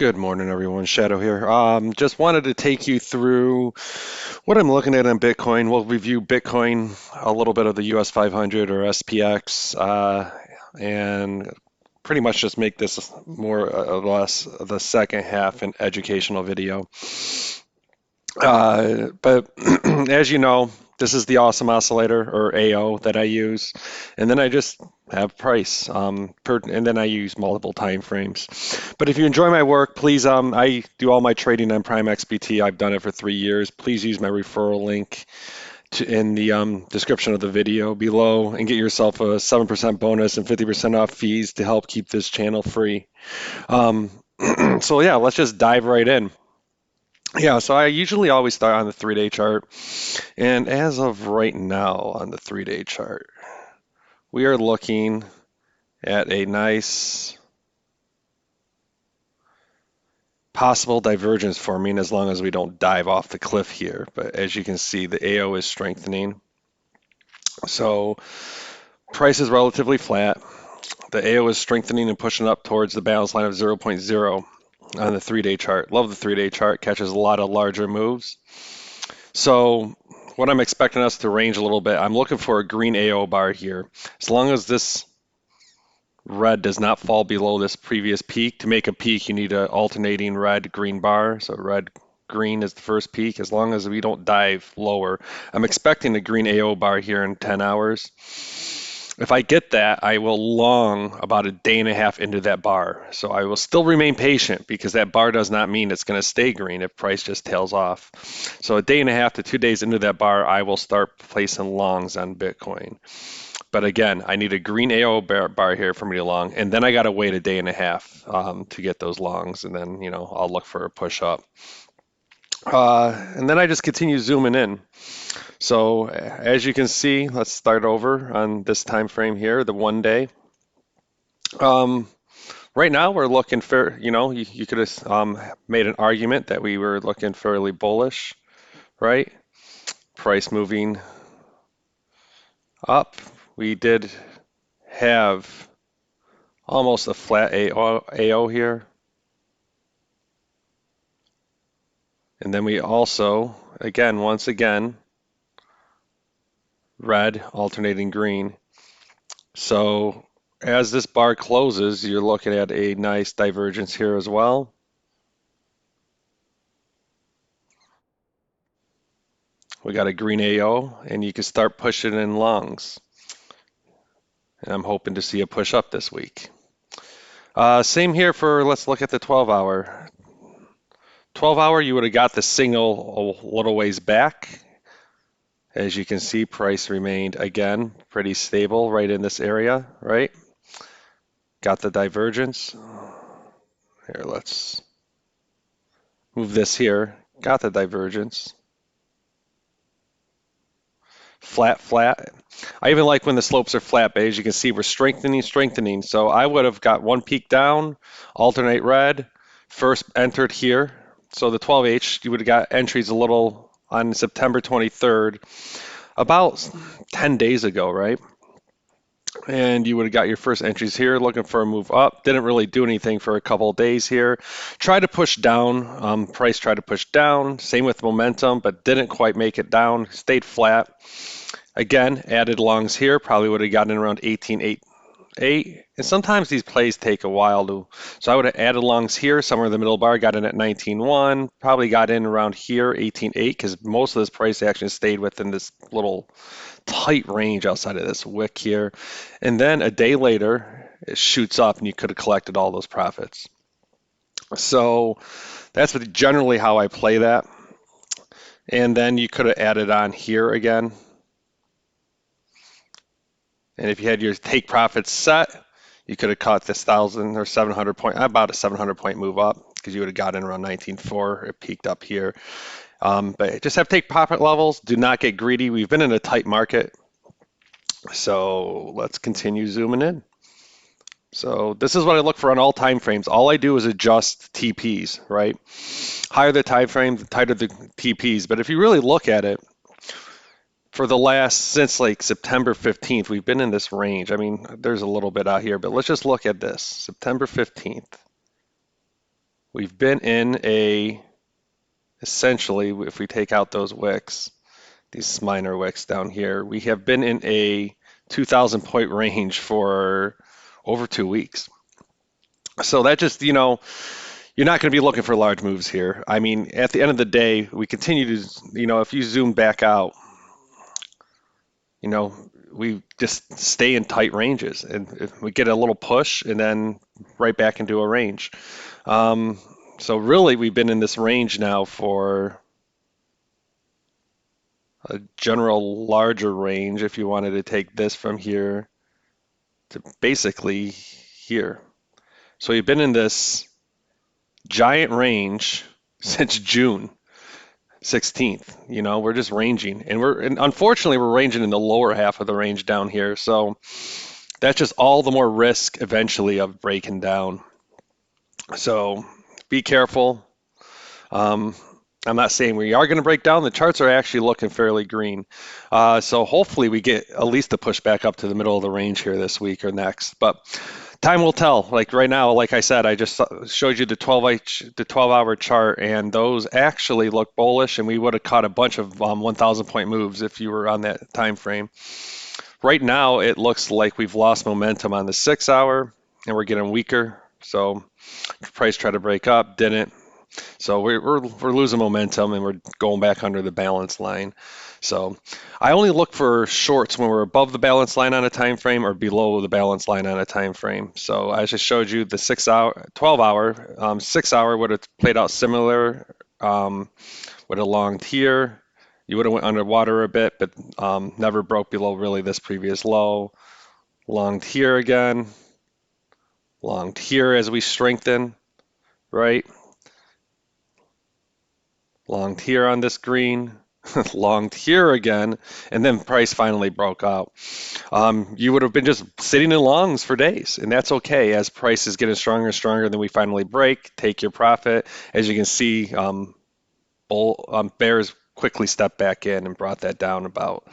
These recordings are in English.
Good morning, everyone. Shadow here. Just wanted to take you through what I'm looking at on Bitcoin. We'll review Bitcoin, a little bit of the US 500 or SPX, and pretty much just make this more or less the second half an educational video. But as you know, this is the awesome oscillator or AO that I use, and then I just have price and then I use multiple time frames. But if you enjoy my work, please I do all my trading on PrimeXBT. I've done it for 3 years. Please use my referral link in the description of the video below and get yourself a 7% bonus and 50% off fees to help keep this channel free. Um, so yeah, let's just dive right in. Yeah, so I usually always start on the 3-day chart. And as of right now on the 3-day chart, we are looking at a nice possible divergence forming as long as we don't dive off the cliff here. But as you can see, the AO is strengthening. So price is relatively flat. The AO is strengthening and pushing up towards the balance line of 0.0 on the 3-day chart. Love the 3-day chart, catches a lot of larger moves. So what I'm expecting us to range a little bit, I'm looking for a green AO bar here. As long as this red does not fall below this previous peak. To make a peak, you need an alternating red-green bar. So red-green is the first peak. As long as we don't dive lower, I'm expecting a green AO bar here in 10 hours. If I get that, I will long about a day and a half into that bar. So I will still remain patient because that bar does not mean it's going to stay green if price just tails off. So a day and a half to 2 days into that bar, I will start placing longs on Bitcoin. But again, I need a green AO bar here for me to long, and then I got to wait a day and a half to get those longs, and then I'll look for a push up. And then I just continue zooming in. So as you can see, let's start over on this time frame here, the 1 day. Right now we're looking for, you could have made an argument that we were looking fairly bullish, right? Price moving up. We did have almost a flat AO here. And then we also, once again, red alternating green. So as this bar closes, you're looking at a nice divergence here as well. We got a green AO, and you can start pushing in longs. And I'm hoping to see a push up this week. Same here for, let's look at the 12-hour. 12-hour, you would have got the signal a little ways back. As you can see, price remained, again, pretty stable right in this area, right? Got the divergence. Here, let's move this here. Got the divergence. Flat, flat. I even like when the slopes are flat, but as you can see, we're strengthening. So I would have got one peak down, alternate red, first entered here. So the 12H, you would have got entries a little on September 23rd, about 10 days ago, right? And you would have got your first entries here looking for a move up. Didn't really do anything for a couple of days here. Tried to push down. Price tried to push down. Same with momentum, but didn't quite make it down. Stayed flat. Again, added longs here. Probably would have gotten around 18.8. And sometimes these plays take a while to. So I would have added longs here, somewhere in the middle bar. Got in at 19.1. Probably got in around here, 18.8, because most of this price action stayed within this little tight range outside of this wick here. And then a day later, it shoots up and you could have collected all those profits. So that's generally how I play that. And then you could have added on here again. And if you had your take profits set, you could have caught this 1,000 or 700 point, about a 700 point move up because you would have got in around 19.4. It peaked up here. But just have take profit levels. Do not get greedy. We've been in a tight market. So let's continue zooming in. So this is what I look for on all time frames. All I do is adjust TPs, right? Higher the time frame, the tighter the TPs. But if you really look at it, for the since like September 15th, we've been in this range. I mean, there's a little bit out here, but let's just look at this. September 15th. we've been in a, essentially, if we take out those wicks, these minor wicks down here, we have been in a 2,000 point range for over 2 weeks. So that just, you're not going to be looking for large moves here. I mean, at the end of the day, we continue to, if you zoom back out, you know, we just stay in tight ranges and if we get a little push and then right back into a range. Um, so really, we've been in this range now for a general larger range if you wanted to take this from here to basically here. So you've been in this giant range since June 16th. We're just ranging, and unfortunately we're ranging in the lower half of the range down here. So that's just all the more risk eventually of breaking down. So be careful. Um, I'm not saying we are going to break down. The charts are actually looking fairly green. So hopefully we get at least a push back up to the middle of the range here this week or next. But time will tell. Like right now, like I said, I just showed you the 12-hour chart, and those actually look bullish, and we would have caught a bunch of 1,000 point moves if you were on that time frame. Right now, it looks like we've lost momentum on the 6-hour, and we're getting weaker. So price tried to break up, didn't. So we're losing momentum and we're going back under the balance line. So I only look for shorts when we're above the balance line on a time frame or below the balance line on a time frame. So I just showed you the 6-hour, 12-hour, 6-hour would have played out similar. Would have longed here. You would have went underwater a bit, but never broke below really this previous low. Longed here again. Longed here as we strengthen, right? Longed here on this green, longed here again, and then price finally broke out. You would have been just sitting in longs for days, and that's okay. As price is getting stronger and stronger, then we finally break, take your profit. As you can see, bears quickly stepped back in and brought that down about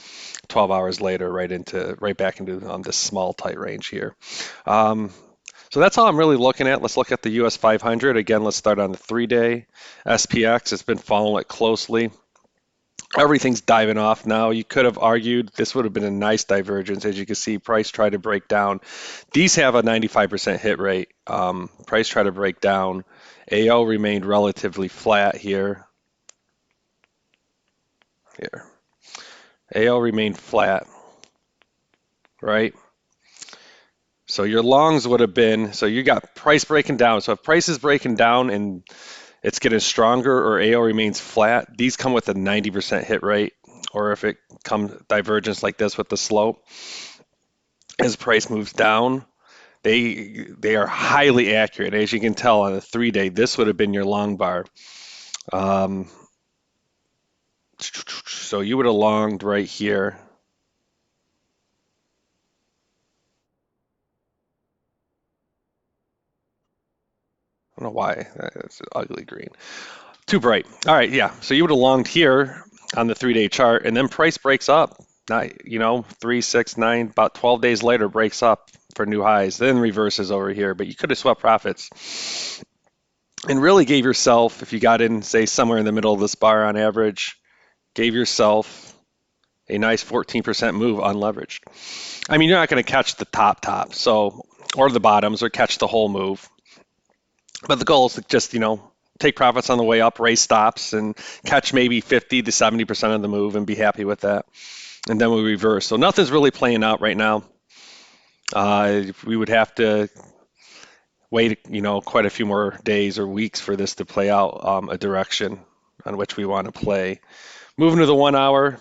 12 hours later, right back into this small tight range here. So that's all I'm really looking at. Let's look at the US 500. Again, let's start on the 3-day. SPX has been following it closely. Everything's diving off now. You could have argued this would have been a nice divergence. As you can see, price tried to break down. These have a 95% hit rate. Price tried to break down. AO remained relatively flat here. AO remained flat, right? So your longs would have been, so you got price breaking down. So if price is breaking down and it's getting stronger or AO remains flat, these come with a 90% hit rate. Or if it comes divergence like this with the slope, as price moves down, they are highly accurate. As you can tell on the 3-day, this would have been your long bar. So you would have longed right here. I don't know why. That's ugly green. Too bright. All right, yeah. So you would have longed here on the 3-day chart, and then price breaks up. Not, 3, 6, 9, about 12 days later breaks up for new highs, then reverses over here. But you could have swept profits and really gave yourself, if you got in, say, somewhere in the middle of this bar on average, gave yourself a nice 14% move unleveraged. I mean, you're not going to catch the top, so, or the bottoms, or catch the whole move. But the goal is to just, take profits on the way up, raise stops, and catch maybe 50 to 70% of the move and be happy with that. And then we reverse. So nothing's really playing out right now. We would have to wait, quite a few more days or weeks for this to play out a direction on which we want to play. Moving to the 1-hour.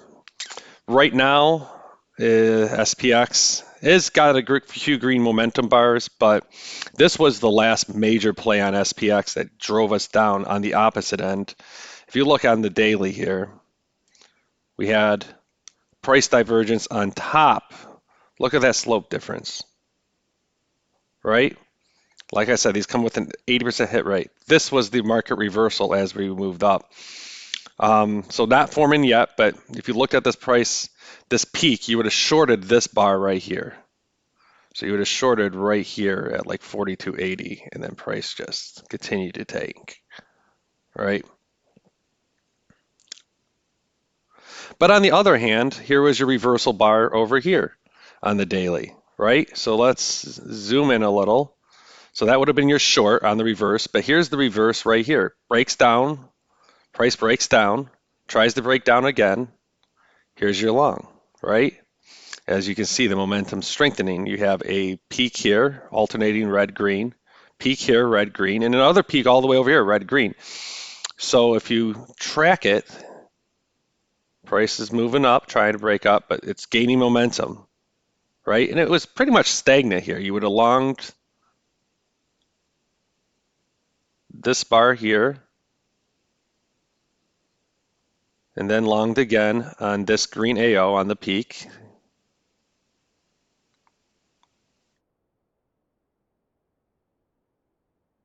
Right now, SPX has got a few green momentum bars, but this was the last major play on SPX that drove us down on the opposite end. If you look on the daily here, we had price divergence on top. Look at that slope difference, right? Like I said, these come with an 80% hit rate. This was the market reversal as we moved up. So not forming yet, but if you looked at this price, this peak, you would have shorted this bar right here. So you would have shorted right here at like 42.80, and then price just continued to tank, right? But on the other hand, here was your reversal bar over here on the daily, right? So let's zoom in a little. So that would have been your short on the reverse, but here's the reverse right here. Breaks down, price breaks down, tries to break down again. Here's your long, right? As you can see, the momentum strengthening. You have a peak here, alternating red, green, peak here, red, green, and another peak all the way over here, red, green. So if you track it, price is moving up, trying to break up, but it's gaining momentum, right? And it was pretty much stagnant here. You would have longed this bar here, and then longed again on this green AO on the peak.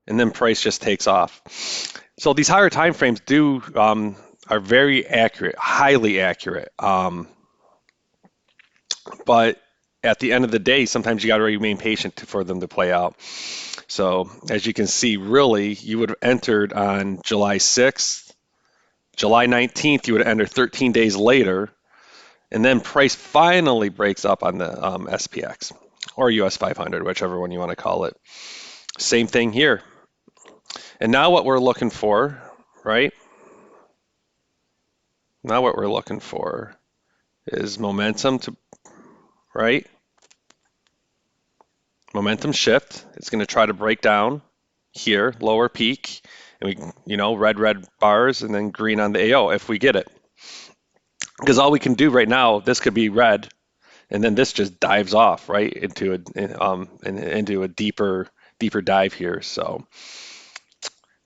And then price just takes off. So these higher time frames are very accurate, highly accurate. But at the end of the day, sometimes you got to remain patient for them to play out. So as you can see, really, you would have entered on July 6th, July 19th, you would have entered 13 days later, and then price finally breaks up on the SPX or US 500, whichever one you want to call it. Same thing here. And now what we're looking for, right? Now what we're looking for is momentum to, right? Momentum shift. It's going to try to break down here, lower peak, and red bars and then green on the AO if we get it. Because all we can do right now, this could be red, and then this just dives off right into a deeper dive here. So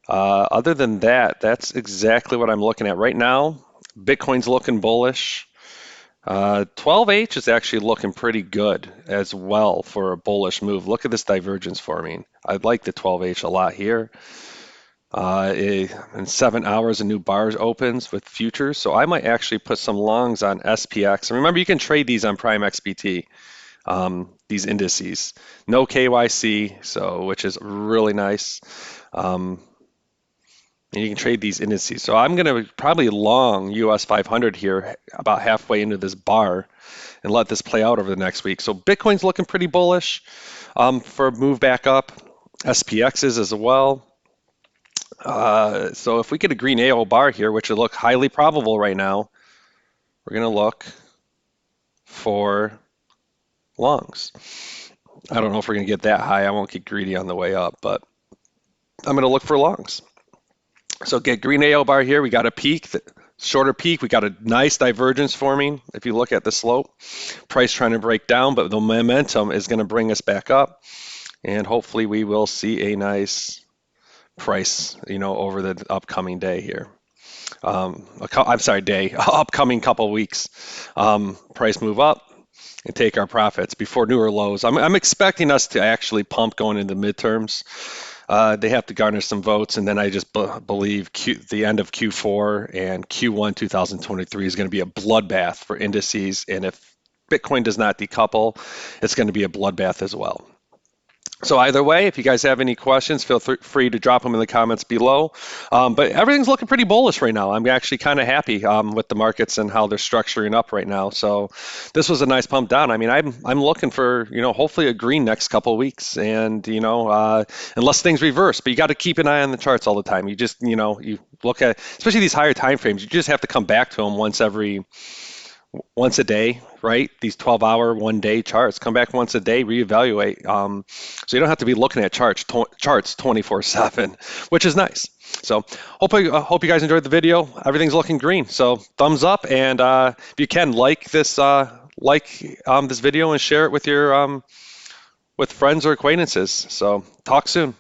other than that, that's exactly what I'm looking at right now. Bitcoin's looking bullish. 12H is actually looking pretty good as well for a bullish move. Look at this divergence forming. I like the 12H a lot here. In 7 hours, a new bar opens with futures. So I might actually put some longs on SPX. And remember, you can trade these on PrimeXBT, these indices. No KYC, so which is really nice. And you can trade these indices. So I'm going to probably long US 500 here about halfway into this bar and let this play out over the next week. So Bitcoin's looking pretty bullish for a move back up. SPX is as well. So if we get a green AO bar here, which would look highly probable right now, we're going to look for longs. I don't know if we're going to get that high. I won't get greedy on the way up, but I'm going to look for longs. So get green AO bar here. We got a peak, shorter peak. We got a nice divergence forming. If you look at the slope, price trying to break down, but the momentum is going to bring us back up. And hopefully we will see a nice price, over the upcoming day here. Upcoming couple weeks. Price move up and take our profits before newer lows. I'm expecting us to actually pump going into midterms. They have to garner some votes, and then I just believe the end of Q4 and Q1 2023 is going to be a bloodbath for indices. And if Bitcoin does not decouple, it's going to be a bloodbath as well. So either way, if you guys have any questions, feel free to drop them in the comments below. But everything's looking pretty bullish right now. I'm actually kind of happy with the markets and how they're structuring up right now. So this was a nice pump down. I mean, I'm looking for, hopefully a green next couple of weeks, and unless things reverse. But you got to keep an eye on the charts all the time. You just, you look at, especially these higher time frames. You just have to come back to them once a day, right? These 12-hour, 1-day charts. Come back once a day, reevaluate. So you don't have to be looking at charts 24/7, which is nice. So hope you guys enjoyed the video. Everything's looking green. So thumbs up, and if you can like this video and share it with your with friends or acquaintances. So talk soon.